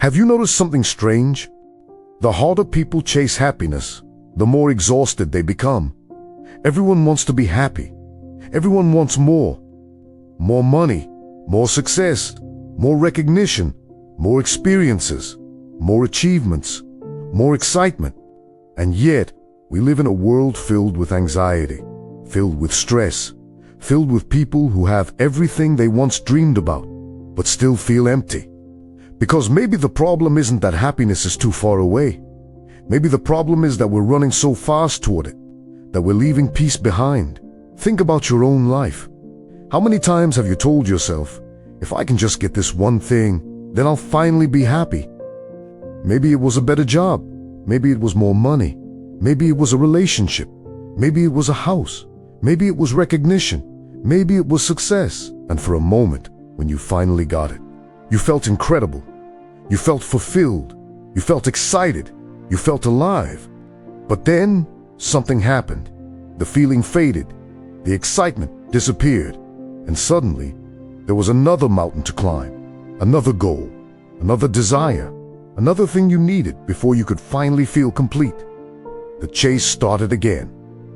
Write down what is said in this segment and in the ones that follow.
Have you noticed something strange? The harder people chase happiness, the more exhausted they become. Everyone wants to be happy. Everyone wants more. More money, more success, more recognition, more experiences, more achievements, more excitement. And yet, we live in a world filled with anxiety, filled with stress, filled with people who have everything they once dreamed about, but still feel empty. Because maybe the problem isn't that happiness is too far away. Maybe the problem is that we're running so fast toward it, that we're leaving peace behind. Think about your own life. How many times have you told yourself, if I can just get this one thing, then I'll finally be happy? Maybe it was a better job. Maybe it was more money. Maybe it was a relationship. Maybe it was a house. Maybe it was recognition. Maybe it was success. And for a moment, when you finally got it, you felt incredible. You felt fulfilled. You felt excited. You felt alive. But then something happened. The feeling faded. The excitement disappeared. And suddenly, there was another mountain to climb, another goal, another desire, another thing you needed before you could finally feel complete. The chase started again,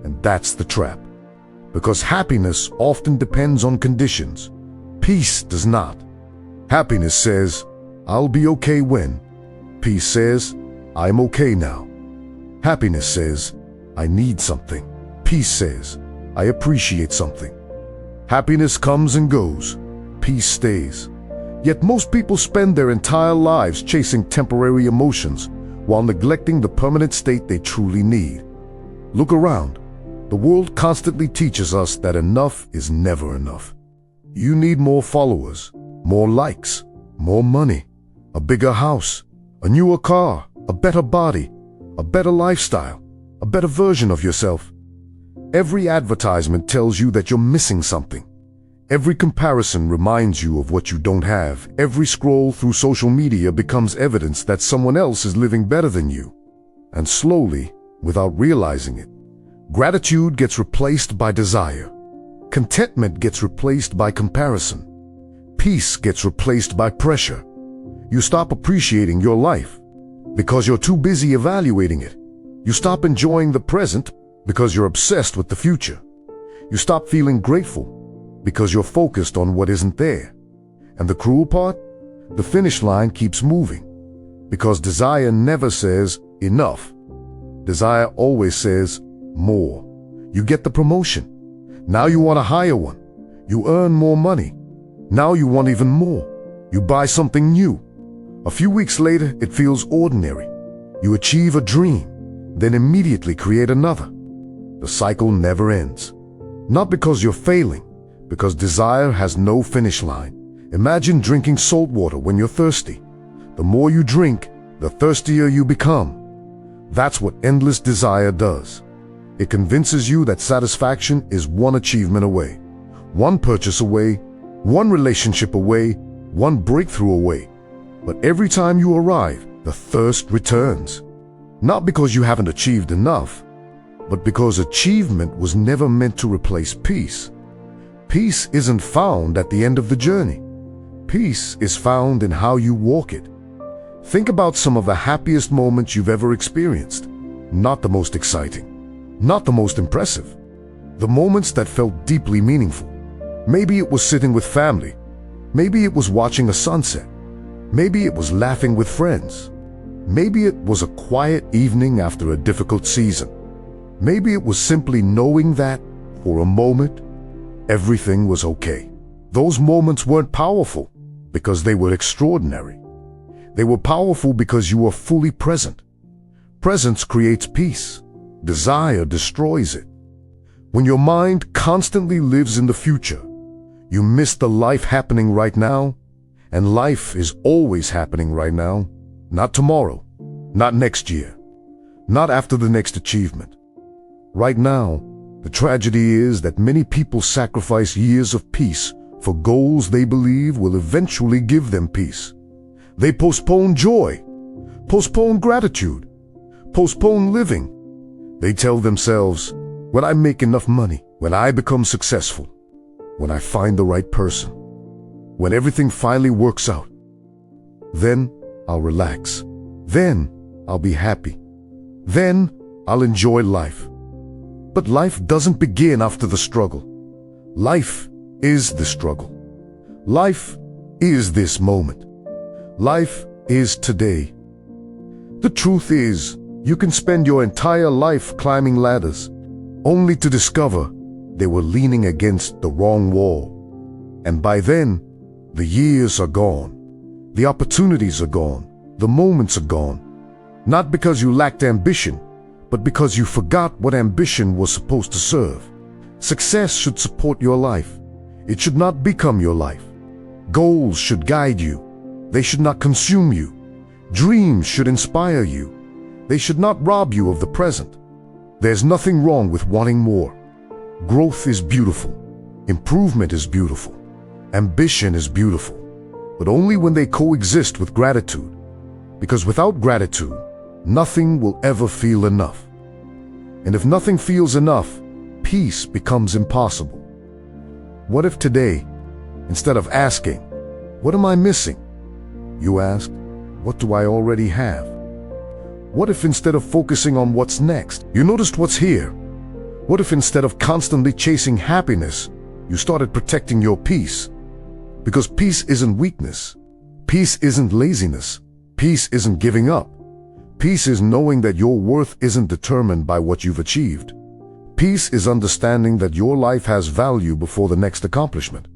and that's the trap. Because happiness often depends on conditions. Peace does not. Happiness says, I'll be okay when. Peace says, I'm okay now. Happiness says, I need something. Peace says, I appreciate something. Happiness comes and goes. Peace stays. Yet most people spend their entire lives chasing temporary emotions while neglecting the permanent state they truly need. Look around. The world constantly teaches us that enough is never enough. You need more followers, more likes, more money, a bigger house, a newer car, a better body, a better lifestyle, a better version of yourself. Every advertisement tells you that you're missing something. Every comparison reminds you of what you don't have. Every scroll through social media becomes evidence that someone else is living better than you. And slowly, without realizing it, gratitude gets replaced by desire. Contentment gets replaced by comparison. Peace gets replaced by pressure. You stop appreciating your life because you're too busy evaluating it. You stop enjoying the present because you're obsessed with the future. You stop feeling grateful because you're focused on what isn't there. And the cruel part? The finish line keeps moving. Because desire never says enough. Desire always says more. You get the promotion. Now you want a higher one. You earn more money. Now you want even more. You buy something new. A few weeks later, it feels ordinary. You achieve a dream, then immediately create another. The cycle never ends. Not because you're failing, because desire has no finish line. Imagine drinking salt water when you're thirsty. The more you drink, the thirstier you become. That's what endless desire does. It convinces you that satisfaction is one achievement away, one purchase away, one relationship away, one breakthrough away. But every time you arrive, the thirst returns. Not because you haven't achieved enough, but because achievement was never meant to replace peace. Peace isn't found at the end of the journey. Peace is found in how you walk it. Think about some of the happiest moments you've ever experienced. Not the most exciting, not the most impressive. The moments that felt deeply meaningful. Maybe it was sitting with family. Maybe it was watching a sunset. Maybe it was laughing with friends. Maybe it was a quiet evening after a difficult season. Maybe it was simply knowing that, for a moment, everything was okay. Those moments weren't powerful because they were extraordinary. They were powerful because you were fully present. Presence creates peace. Desire destroys it. When your mind constantly lives in the future, you miss the life happening right now, and life is always happening right now, not tomorrow, not next year, not after the next achievement. Right now, the tragedy is that many people sacrifice years of peace for goals they believe will eventually give them peace. They postpone joy, postpone gratitude, postpone living. They tell themselves, when I make enough money, when I become successful, when I find the right person, when everything finally works out, then I'll relax. Then I'll be happy. Then I'll enjoy life. But life doesn't begin after the struggle. Life is the struggle. Life is this moment. Life is today. The truth is, you can spend your entire life climbing ladders, only to discover they were leaning against the wrong wall. And by then, the years are gone. The opportunities are gone. The moments are gone. Not because you lacked ambition, but because you forgot what ambition was supposed to serve. Success should support your life. It should not become your life. Goals should guide you. They should not consume you. Dreams should inspire you. They should not rob you of the present. There's nothing wrong with wanting more. Growth is beautiful. Improvement is beautiful. Ambition is beautiful. But only when they coexist with gratitude. Because without gratitude, nothing will ever feel enough. And if nothing feels enough, peace becomes impossible. What if today, instead of asking, "What am I missing?" you ask, "What do I already have?" What if instead of focusing on what's next, you noticed what's here? What if instead of constantly chasing happiness, you started protecting your peace? Because peace isn't weakness. Peace isn't laziness. Peace isn't giving up. Peace is knowing that your worth isn't determined by what you've achieved. Peace is understanding that your life has value before the next accomplishment.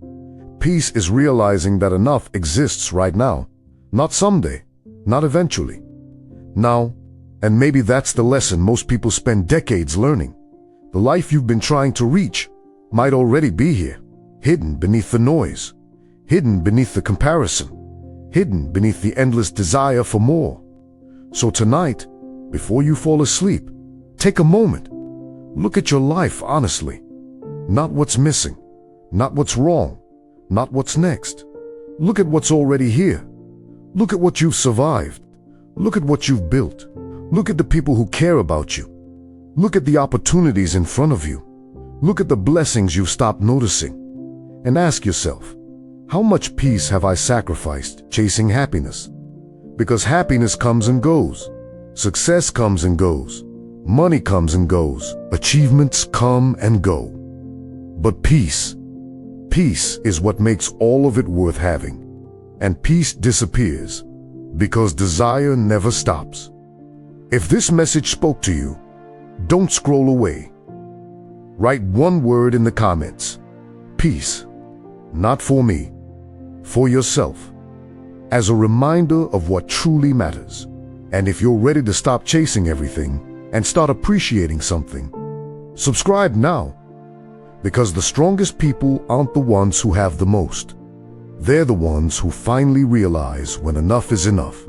Peace is realizing that enough exists right now, not someday, not eventually. Now, and maybe that's the lesson most people spend decades learning. The life you've been trying to reach might already be here, hidden beneath the noise, hidden beneath the comparison, hidden beneath the endless desire for more. So tonight, before you fall asleep, take a moment. Look at your life honestly. Not what's missing, not what's wrong, not what's next. Look at what's already here. Look at what you've survived. Look at what you've built. Look at the people who care about you. Look at the opportunities in front of you. Look at the blessings you've stopped noticing. And ask yourself, how much peace have I sacrificed chasing happiness? Because happiness comes and goes. Success comes and goes. Money comes and goes. Achievements come and go. But peace is what makes all of it worth having. And peace disappears because desire never stops. If this message spoke to you, don't scroll away. Write one word in the comments. Peace. Not for me, for yourself. As a reminder of what truly matters. And if you're ready to stop chasing everything and start appreciating something, subscribe now. Because the strongest people aren't the ones who have the most. They're the ones who finally realize when enough is enough.